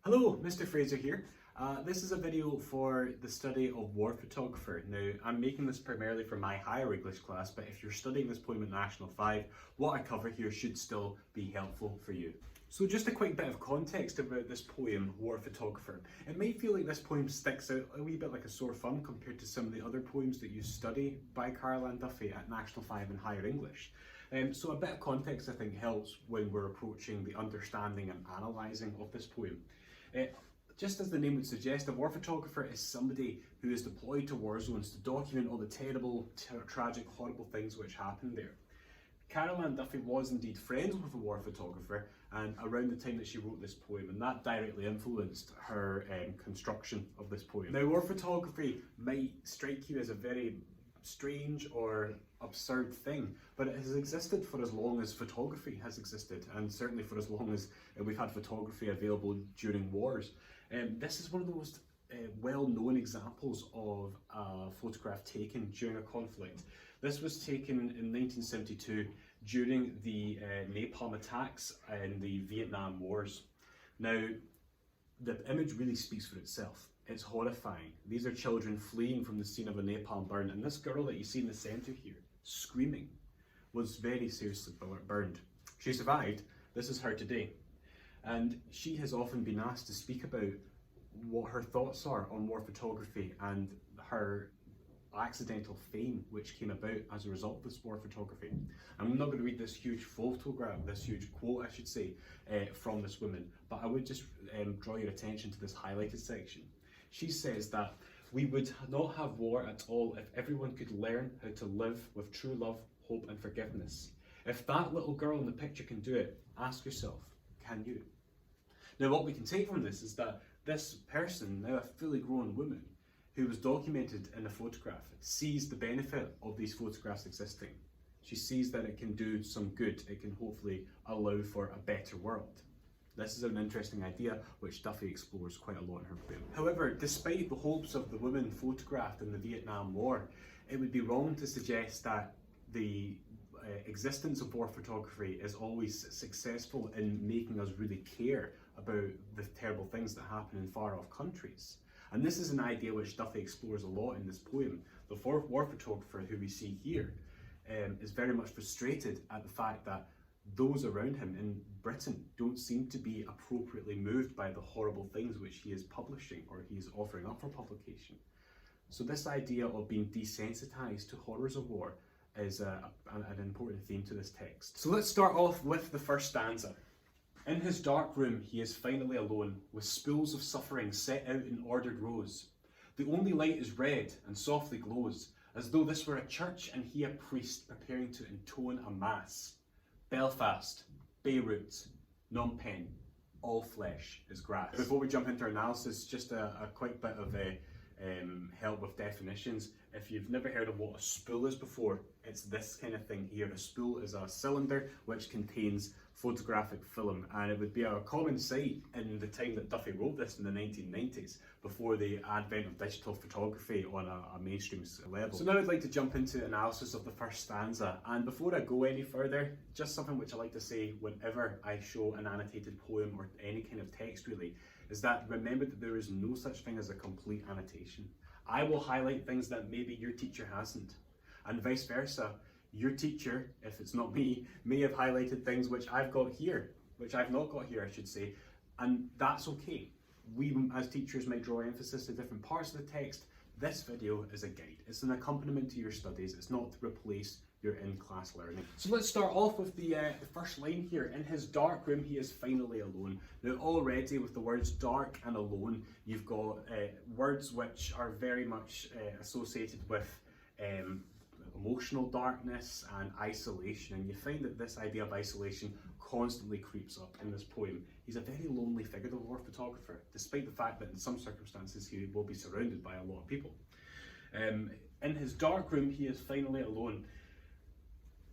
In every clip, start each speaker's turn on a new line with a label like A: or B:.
A: Hello, Mr. Fraser here. This is a video for the study of War Photographer. Now, I'm making this primarily for my higher English class, but if you're studying this poem at National 5, what I cover here should still be helpful for you. So just a quick bit of context about this poem, War Photographer. It might feel like this poem sticks out a wee bit like a sore thumb compared to some of the other poems that you study by Caroline Duffy at National 5 in higher English. So a bit of context I think helps when we're approaching the understanding and analysing of this poem. Just as the name would suggest, a war photographer is somebody who is deployed to war zones to document all the terrible, tragic, horrible things which happen there. Caroline Duffy was indeed friends with a war photographer and around the time that she wrote this poem, and that directly influenced her construction of this poem. Now, war photography might strike you as a very strange or absurd thing, but it has existed for as long as photography has existed, and certainly for as long as we've had photography available during wars. This is one of the most well-known examples of a photograph taken during a conflict. This was taken in 1972 during the napalm attacks in the Vietnam Wars. Now, the image really speaks for itself. It's horrifying. These are children fleeing from the scene of a napalm burn, and this girl that you see in the centre here, screaming, was very seriously burned. She survived. This is her today. And she has often been asked to speak about what her thoughts are on war photography and her accidental fame which came about as a result of this war photography. I'm not going to read this huge photograph, this huge quote I should say, from this woman, but I would just draw your attention to this highlighted section. She says that we would not have war at all if everyone could learn how to live with true love, hope and forgiveness. If that little girl in the picture can do it, ask yourself, can you? Now what we can take from this is that this person, now a fully grown woman, who was documented in a photograph, sees the benefit of these photographs existing. She sees that it can do some good, it can hopefully allow for a better world. This is an interesting idea which Duffy explores quite a lot in her poem. However, despite the hopes of the women photographed in the Vietnam War, it would be wrong to suggest that the existence of war photography is always successful in making us really care about the terrible things that happen in far off countries. And this is an idea which Duffy explores a lot in this poem. The war photographer who we see here is very much frustrated at the fact that those around him in Britain don't seem to be appropriately moved by the horrible things which he is publishing or he is offering up for publication. So this idea of being desensitized to horrors of war is an important theme to this text. So let's start off with the first stanza. In his dark room he is finally alone, with spools of suffering set out in ordered rows. The only light is red and softly glows, as though this were a church and he a priest preparing to intone a mass. Belfast, Beirut, Phnom Penh, all flesh is grass. Before we jump into our analysis, just a quick bit of help with definitions. If you've never heard of what a spool is before, it's this kind of thing here. A spool is a cylinder which contains photographic film, and it would be a common sight in the time that Duffy wrote this in the 1990s, before the advent of digital photography on a mainstream level. So now I'd like to jump into analysis of the first stanza, and before I go any further, just something which I like to say whenever I show an annotated poem or any kind of text really, is that remember that there is no such thing as a complete annotation. I will highlight things that maybe your teacher hasn't, and vice versa. Your teacher, if it's not me, may have highlighted things which I've got here, which I've not got here I should say, and that's okay. We as teachers might draw emphasis to different parts of the text. This video is a guide. It's an accompaniment to your studies. It's not to replace your in-class learning. So let's start off with the first line here. In his dark room he is finally alone. Now already with the words dark and alone, you've got words which are very much associated with emotional darkness and isolation, and you find that this idea of isolation constantly creeps up in this poem. He's a very lonely figure, the war photographer, despite the fact that in some circumstances he will be surrounded by a lot of people. In his dark room he is finally alone.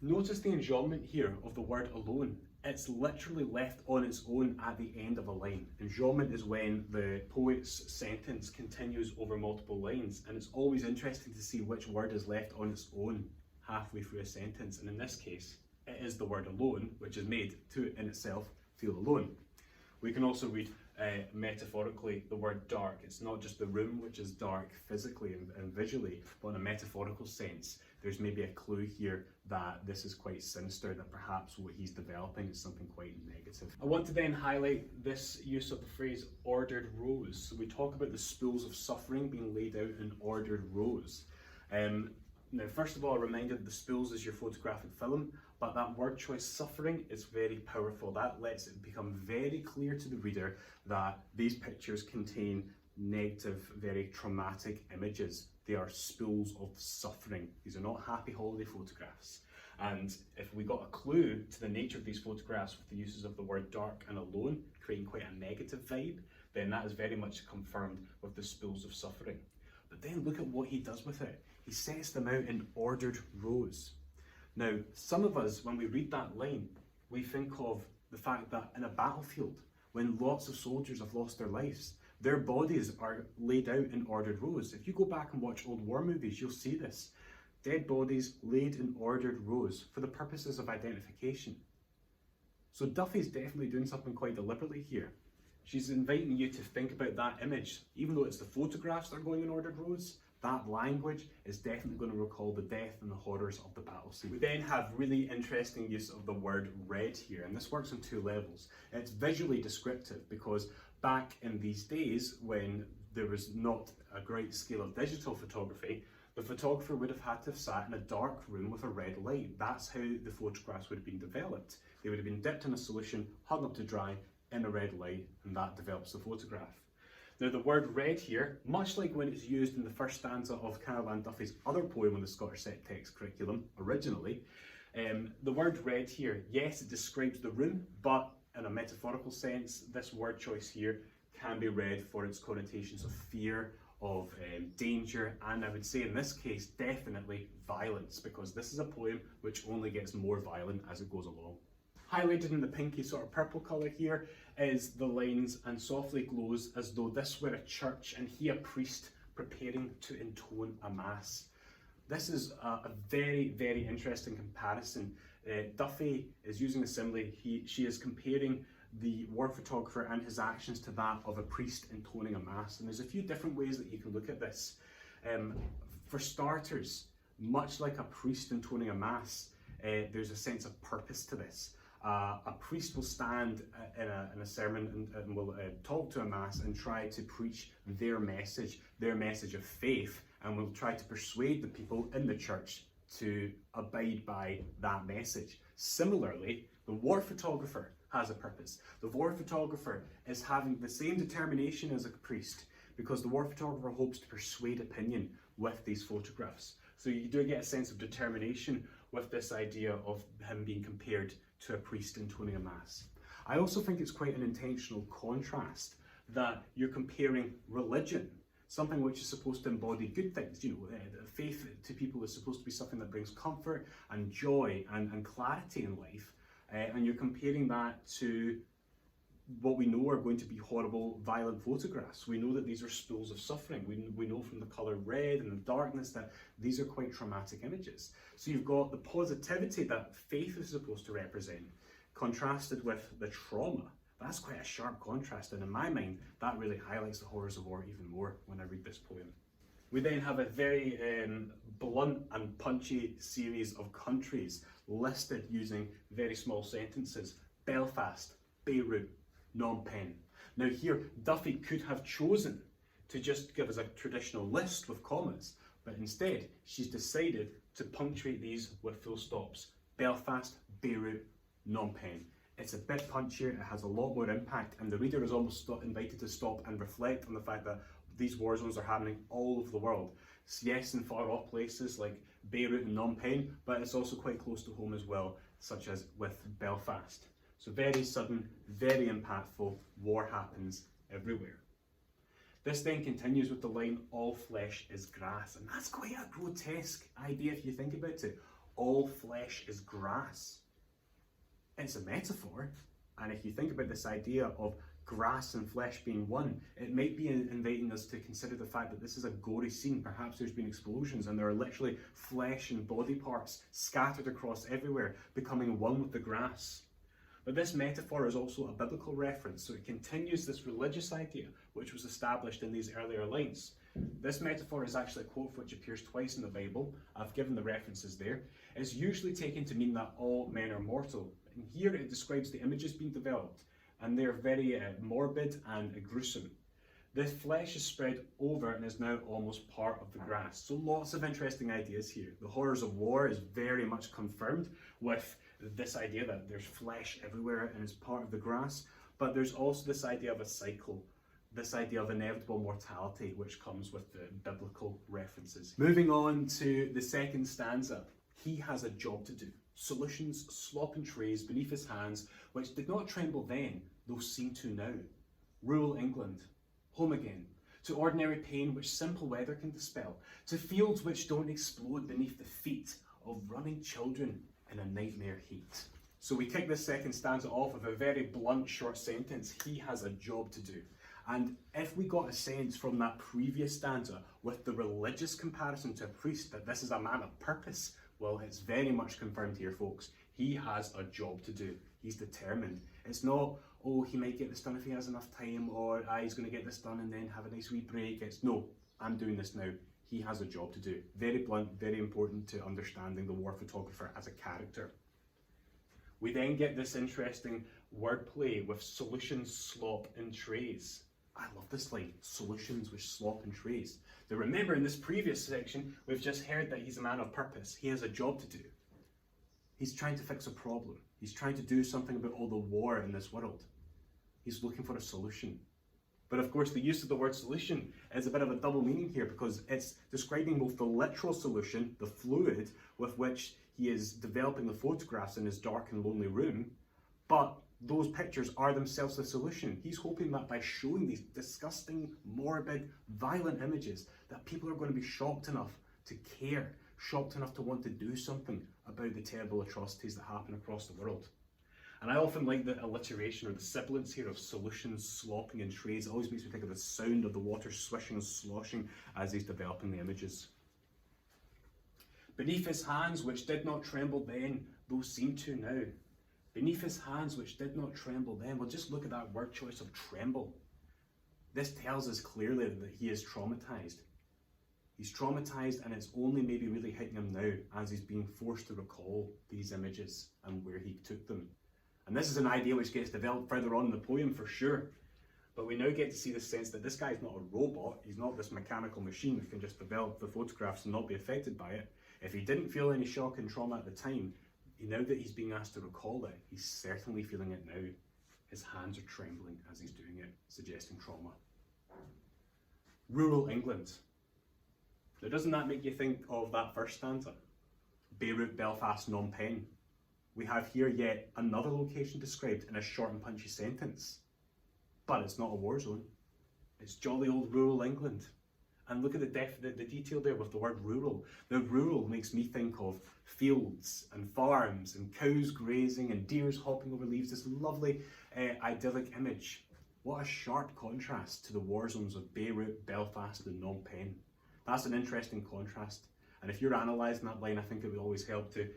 A: Notice the enjambment here of the word alone. It's literally left on its own at the end of a line. Enjambment is when the poet's sentence continues over multiple lines, and it's always interesting to see which word is left on its own halfway through a sentence, and in this case it is the word alone, which is made to in itself feel alone. We can also read, metaphorically the word dark. It's not just the room which is dark physically and visually, but in a metaphorical sense. There's maybe a clue here that this is quite sinister, that perhaps what he's developing is something quite negative. I want to then highlight this use of the phrase ordered rows. So we talk about the spools of suffering being laid out in ordered rows. Now, first of all, a reminder that the spools is your photographic film, but that word choice, suffering, is very powerful. That lets it become very clear to the reader that these pictures contain negative, very traumatic images. They are spools of suffering. These are not happy holiday photographs. And if we got a clue to the nature of these photographs with the uses of the word dark and alone, creating quite a negative vibe, then that is very much confirmed with the spools of suffering. But then look at what he does with it. He sets them out in ordered rows. Now, some of us, when we read that line, we think of the fact that in a battlefield, when lots of soldiers have lost their lives, their bodies are laid out in ordered rows. If you go back and watch old war movies, you'll see this. Dead bodies laid in ordered rows for the purposes of identification. So Duffy's definitely doing something quite deliberately here. She's inviting you to think about that image. Even though it's the photographs that are going in ordered rows, that language is definitely going to recall the death and the horrors of the battle scene. We then have really interesting use of the word red here, and this works on two levels. It's visually descriptive because back in these days, when there was not a great scale of digital photography, the photographer would have had to have sat in a dark room with a red light. That's how the photographs would have been developed. They would have been dipped in a solution, hung up to dry in a red light, and that develops the photograph. Now, the word red here, much like when it's used in the first stanza of Caroline Duffy's other poem on the Scottish set text curriculum originally, the word red here, yes, it describes the room, but in a metaphorical sense, this word choice here can be read for its connotations of fear, of danger, and I would say in this case, definitely violence, because this is a poem which only gets more violent as it goes along. Highlighted in the pinky sort of purple colour here is the lines, and softly glows as though this were a church and he a priest preparing to intone a mass. This is a very, very interesting comparison. Duffy is using a simile. She is comparing the war photographer and his actions to that of a priest intoning a mass. And there's a few different ways that you can look at this. For starters, much like a priest intoning a mass, there's a sense of purpose to this. A priest will stand in a sermon and will talk to a mass and try to preach their message of faith, and will try to persuade the people in the church to abide by that message. Similarly, the war photographer has a purpose. The war photographer is having the same determination as a priest, because the war photographer hopes to persuade opinion with these photographs. So you do get a sense of determination with this idea of him being compared to a priest intoning a mass. I also think it's quite an intentional contrast that you're comparing religion, something which is supposed to embody good things. Faith to people is supposed to be something that brings comfort and joy and clarity in life, and you're comparing that to what we know are going to be horrible, violent photographs. We know that these are spools of suffering. We know from the colour red and the darkness that these are quite traumatic images. So you've got the positivity that faith is supposed to represent, contrasted with the trauma. That's quite a sharp contrast, and in my mind, that really highlights the horrors of war even more when I read this poem. We then have a very blunt and punchy series of countries listed using very small sentences. Belfast, Beirut, Phnom Penh. Now here, Duffy could have chosen to just give us a traditional list with commas, but instead she's decided to punctuate these with full stops. Belfast, Beirut, Phnom Penh. It's a bit punchier, it has a lot more impact, and the reader is almost invited to stop and reflect on the fact that these war zones are happening all over the world. Yes, in far off places like Beirut and Phnom Penh, but it's also quite close to home as well, such as with Belfast. So very sudden, very impactful, war happens everywhere. This then continues with the line, all flesh is grass, and that's quite a grotesque idea if you think about it. All flesh is grass. It's a metaphor, and if you think about this idea of grass and flesh being one, it might be inviting us to consider the fact that this is a gory scene. Perhaps there's been explosions and there are literally flesh and body parts scattered across everywhere, becoming one with the grass. But this metaphor is also a biblical reference, so it continues this religious idea which was established in these earlier lines. This metaphor is actually a quote which appears twice in the Bible. I've given the references there. It's usually taken to mean that all men are mortal. And here it describes the images being developed, and they're very morbid and gruesome. The flesh is spread over and is now almost part of the grass. So lots of interesting ideas here. The horrors of war is very much confirmed with this idea that there's flesh everywhere and it's part of the grass. But there's also this idea of a cycle, this idea of inevitable mortality, which comes with the biblical references. Moving on to the second stanza. He has a job to do. Solutions slop in trays beneath his hands, which did not tremble then, though seem to now. Rural England. Home again, to ordinary pain which simple weather can dispel, to fields which don't explode beneath the feet of running children in a nightmare heat. So we kick this second stanza off with a very blunt short sentence. He has a job to do. And if we got a sense from that previous stanza with the religious comparison to a priest that this is a man of purpose, well, it's very much confirmed here, folks. He has a job to do. He's determined. It's not, oh, he might get this done if he has enough time, or he's going to get this done and then have a nice wee break. It's no, I'm doing this now. He has a job to do. Very blunt, very important to understanding the war photographer as a character. We then get this interesting wordplay with solutions slop in trays. I love this line, solutions which slop in trays. Now remember, in this previous section, we've just heard that he's a man of purpose. He has a job to do. He's trying to fix a problem. He's trying to do something about all the war in this world. He's looking for a solution. But of course, the use of the word solution is a bit of a double meaning here, because it's describing both the literal solution, the fluid with which he is developing the photographs in his dark and lonely room, but those pictures are themselves the solution. He's hoping that by showing these disgusting, morbid, violent images, that people are going to be shocked enough to care, shocked enough to want to do something about the terrible atrocities that happen across the world. And I often like the alliteration or the sibilance here of solutions slopping in trays. It always makes me think of the sound of the water swishing and sloshing as he's developing the images. Beneath his hands, which did not tremble then, though seem to now. Beneath his hands, which did not tremble then. Well, just look at that word choice of tremble. This tells us clearly that he is traumatized. He's traumatized, and it's only maybe really hitting him now as he's being forced to recall these images and where he took them. And this is an idea which gets developed further on in the poem for sure. But we now get to see the sense that this guy's not a robot. He's not this mechanical machine that can just develop the photographs and not be affected by it. If he didn't feel any shock and trauma at the time, now that he's being asked to recall it, he's certainly feeling it now. His hands are trembling as he's doing it, suggesting trauma. Rural England. Now, doesn't that make you think of that first stanza? Beirut, Belfast, Phnom Penh. We have here yet another location described in a short and punchy sentence. But it's not a war zone. It's jolly old rural England. And look at the detail there with the word rural. The rural makes me think of fields and farms and cows grazing and deers hopping over leaves. This lovely idyllic image. What a sharp contrast to the war zones of Beirut, Belfast and Phnom Penh. That's an interesting contrast. And if you're analysing that line, I think it would always help to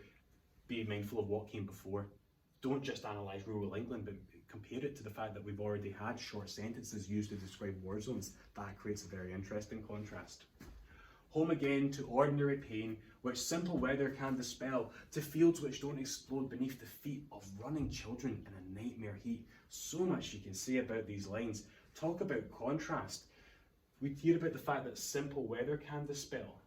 A: be mindful of what came before. Don't just analyse rural England, but compare it to the fact that we've already had short sentences used to describe war zones. That creates a very interesting contrast. Home again to ordinary pain, which simple weather can dispel, to fields which don't explode beneath the feet of running children in a nightmare heat. So much you can say about these lines. Talk about contrast. We hear about the fact that simple weather can dispel.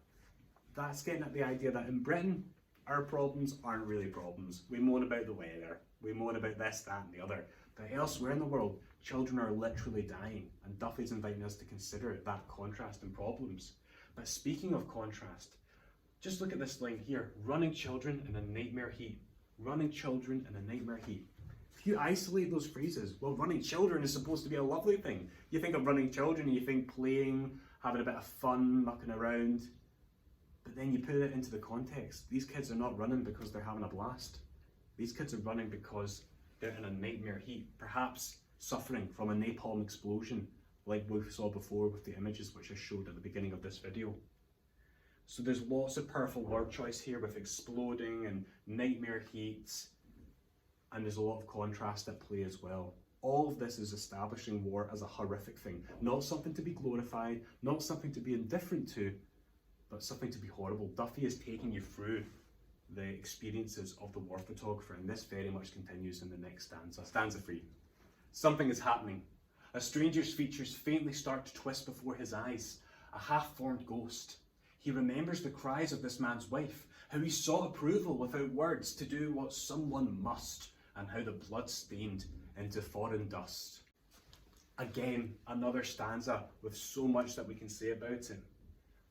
A: That's getting at the idea that in Britain, our problems aren't really problems. We moan about the weather, we moan about this, that and the other. But elsewhere in the world, children are literally dying, and Duffy's inviting us to consider that contrast in problems. But speaking of contrast, just look at this line here, running children in a nightmare heat. Running children in a nightmare heat. If you isolate those phrases, well, running children is supposed to be a lovely thing. You think of running children and you think playing, having a bit of fun, mucking around. But then you put it into the context. These kids are not running because they're having a blast. These kids are running because they're in a nightmare heat, perhaps suffering from a napalm explosion, like we saw before with the images which I showed at the beginning of this video. So there's lots of powerful word choice here with exploding and nightmare heats. and there's a lot of contrast at play as well. All of this is establishing war as a horrific thing, not something to be glorified, not something to be indifferent to, but something to be horrible. Duffy is taking you through the experiences of the war photographer, and this very much continues in the next stanza. Stanza 3. Something is happening. A stranger's features faintly start to twist before his eyes, a half-formed ghost. He remembers the cries of this man's wife, how he sought approval without words to do what someone must, and how the blood stained into foreign dust. Again, another stanza with so much that we can say about it.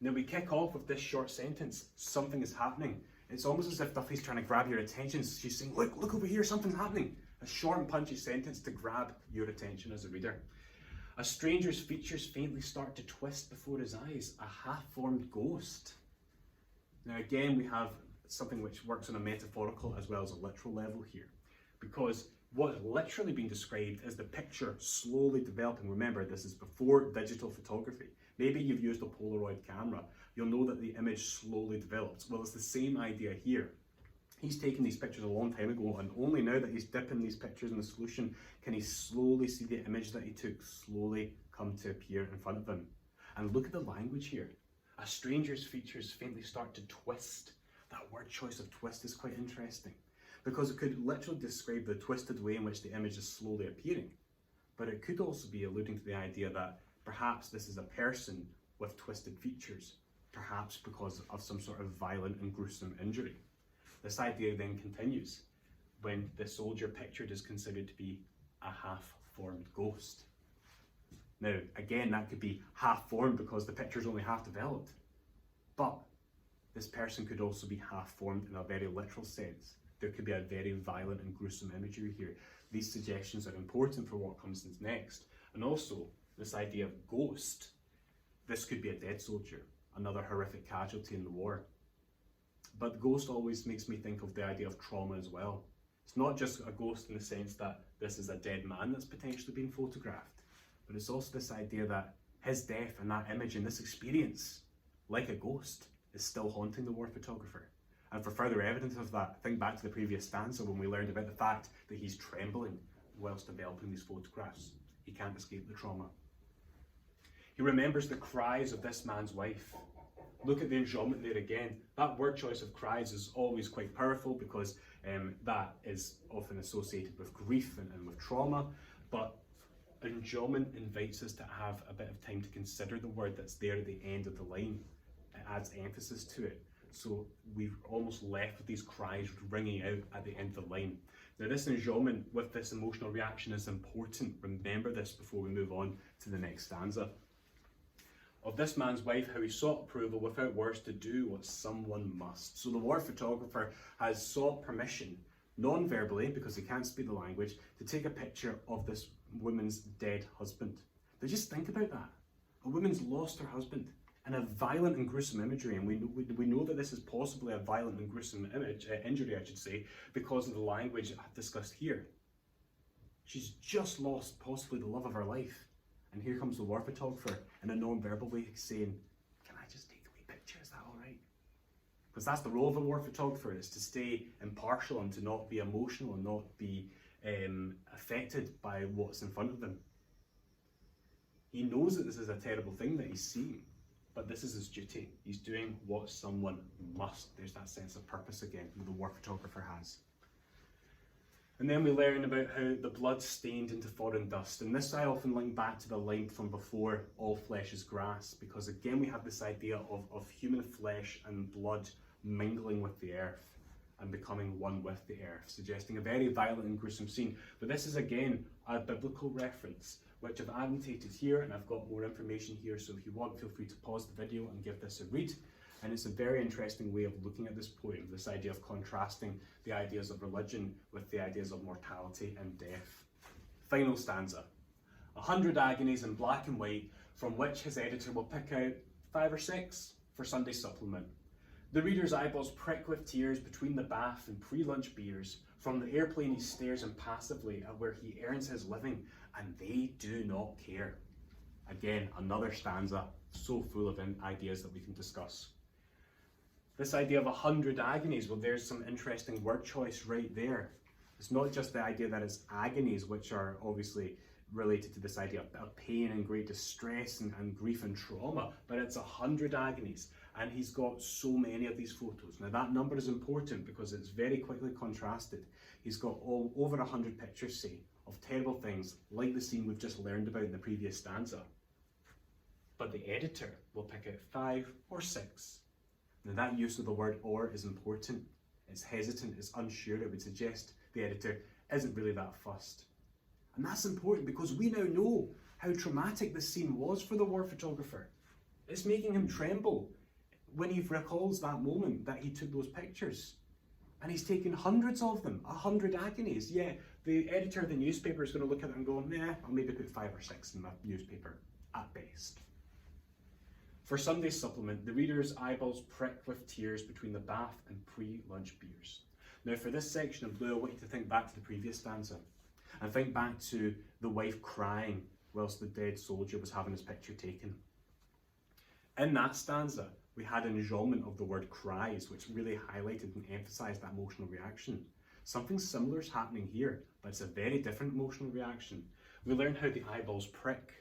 A: Now we kick off with this short sentence, something is happening. It's almost as if Duffy's trying to grab your attention. She's saying, look over here, something's happening. A short and punchy sentence to grab your attention as a reader. A stranger's features faintly start to twist before his eyes, a half-formed ghost. Now again, we have something which works on a metaphorical as well as a literal level here, because what is literally being described is the picture slowly developing. Remember, this is before digital photography. Maybe you've used a Polaroid camera. You'll know that the image slowly develops. Well, it's the same idea here. He's taken these pictures a long time ago, and only now that he's dipping these pictures in the solution can he slowly see the image that he took slowly come to appear in front of him. And look at the language here. A stranger's features faintly start to twist. That word choice of twist is quite interesting, because it could literally describe the twisted way in which the image is slowly appearing. But it could also be alluding to the idea that perhaps this is a person with twisted features, perhaps because of some sort of violent and gruesome injury. This idea then continues when the soldier pictured is considered to be a half-formed ghost. Now, again, that could be half-formed because the picture's only half developed. But this person could also be half-formed in a very literal sense. There could be a very violent and gruesome imagery here. These suggestions are important for what comes next. And also, this idea of ghost. This could be a dead soldier, another horrific casualty in the war. But ghost always makes me think of the idea of trauma as well. It's not just a ghost in the sense that this is a dead man that's potentially being photographed, but it's also this idea that his death and that image and this experience, like a ghost, is still haunting the war photographer. And for further evidence of that, think back to the previous stanza when we learned about the fact that he's trembling whilst developing these photographs. He can't escape the trauma. He remembers the cries of this man's wife. Look at the enjambment there again. That word choice of cries is always quite powerful because that is often associated with grief and with trauma, but enjambment invites us to have a bit of time to consider the word that's there at the end of the line. It adds emphasis to it. So we've almost left with these cries ringing out at the end of the line. Now this enjambment with this emotional reaction is important. Remember this before we move on to the next stanza. Of this man's wife, how he sought approval without words to do what someone must. So the war photographer has sought permission, non-verbally, because he can't speak the language, to take a picture of this woman's dead husband. Now just think about that. A woman's lost her husband in a violent and gruesome imagery, and we know that this is possibly a violent and gruesome injury, I should say, because of the language I've discussed here. She's just lost possibly the love of her life. And here comes the war photographer in a non-verbal way saying, can I just take a wee picture, is that all right? Because that's the role of a war photographer, is to stay impartial and to not be emotional and not be affected by what's in front of them. He knows that this is a terrible thing that he's seeing, but this is his duty. He's doing what someone must. There's that sense of purpose again that the war photographer has. And then we learn about how the blood stained into foreign dust. And this I often link back to the line from before, all flesh is grass, because again we have this idea of human flesh and blood mingling with the earth and becoming one with the earth, suggesting a very violent and gruesome scene. But this is again a biblical reference, which I've annotated here, and I've got more information here, so if you want, feel free to pause the video and give this a read. And it's a very interesting way of looking at this poem, this idea of contrasting the ideas of religion with the ideas of mortality and death. Final stanza. 100 agonies in black and white, from which his editor will pick out 5 or 6 for Sunday supplement. The reader's eyeballs prick with tears between the bath and pre-lunch beers. From the airplane he stares impassively at where he earns his living, and they do not care. Again, another stanza so full of ideas that we can discuss. This idea of 100 agonies, well, there's some interesting word choice right there. It's not just the idea that it's agonies, which are obviously related to this idea of pain and great distress and grief and trauma, but it's 100 agonies. And he's got so many of these photos. Now that number is important because it's very quickly contrasted. He's got over 100 pictures, say, of terrible things like the scene we've just learned about in the previous stanza. But the editor will pick out 5 or 6. Now that use of the word "or" is important. It's hesitant, it's unsure. It would suggest the editor isn't really that fussed. And that's important because we now know how traumatic this scene was for the war photographer. It's making him tremble when he recalls that moment that he took those pictures. And he's taken hundreds of them, 100 agonies. Yeah, the editor of the newspaper is going to look at it and go, nah, I'll maybe put 5 or 6 in my newspaper, at best. For Sunday's supplement, the reader's eyeballs prick with tears between the bath and pre-lunch beers. Now for this section of blue, I want you to think back to the previous stanza and think back to the wife crying whilst the dead soldier was having his picture taken. In that stanza, we had an enjambment of the word cries, which really highlighted and emphasised that emotional reaction. Something similar is happening here, but it's a very different emotional reaction. We learn how the eyeballs prick.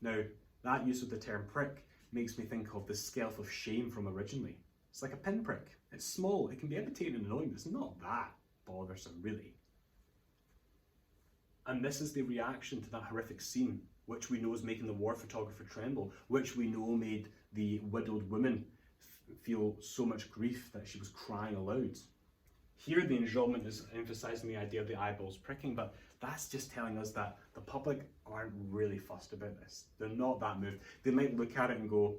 A: Now, that use of the term prick makes me think of the scalp of shame from originally. It's like a pinprick. It's small, it can be irritating and annoying, but it's not that bothersome, really. And this is the reaction to that horrific scene, which we know is making the war photographer tremble, which we know made the widowed woman feel so much grief that she was crying aloud. Here the enjambment is emphasising the idea of the eyeballs pricking, but that's just telling us that the public aren't really fussed about this. They're not that moved. They might look at it and go,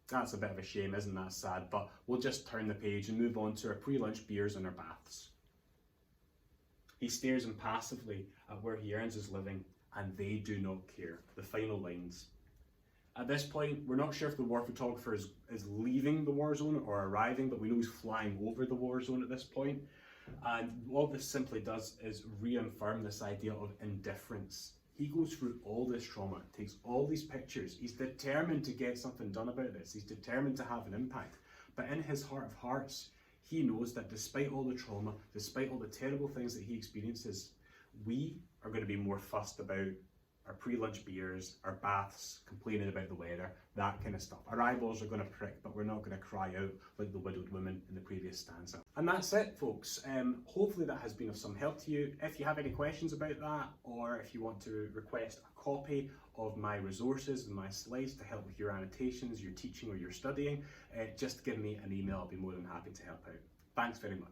A: that's a bit of a shame, isn't that sad? But we'll just turn the page and move on to our pre-lunch beers and our baths. He stares impassively at where he earns his living, and they do not care. The final lines. At this point, we're not sure if the war photographer is leaving the war zone or arriving, but we know he's flying over the war zone at this point. And what this simply does is reaffirm this idea of indifference. He goes through all this trauma, takes all these pictures. He's determined to get something done about this. He's determined to have an impact. But in his heart of hearts, he knows that despite all the trauma, despite all the terrible things that he experiences, we are going to be more fussed about our pre-lunch beers, our baths, complaining about the weather, that kind of stuff. Our eyeballs are going to prick, but we're not going to cry out like the widowed woman in the previous stanza. And that's it, folks. Hopefully that has been of some help to you. If you have any questions about that, or if you want to request a copy of my resources and my slides to help with your annotations, your teaching or your studying, just give me an email. I'll be more than happy to help out. Thanks very much.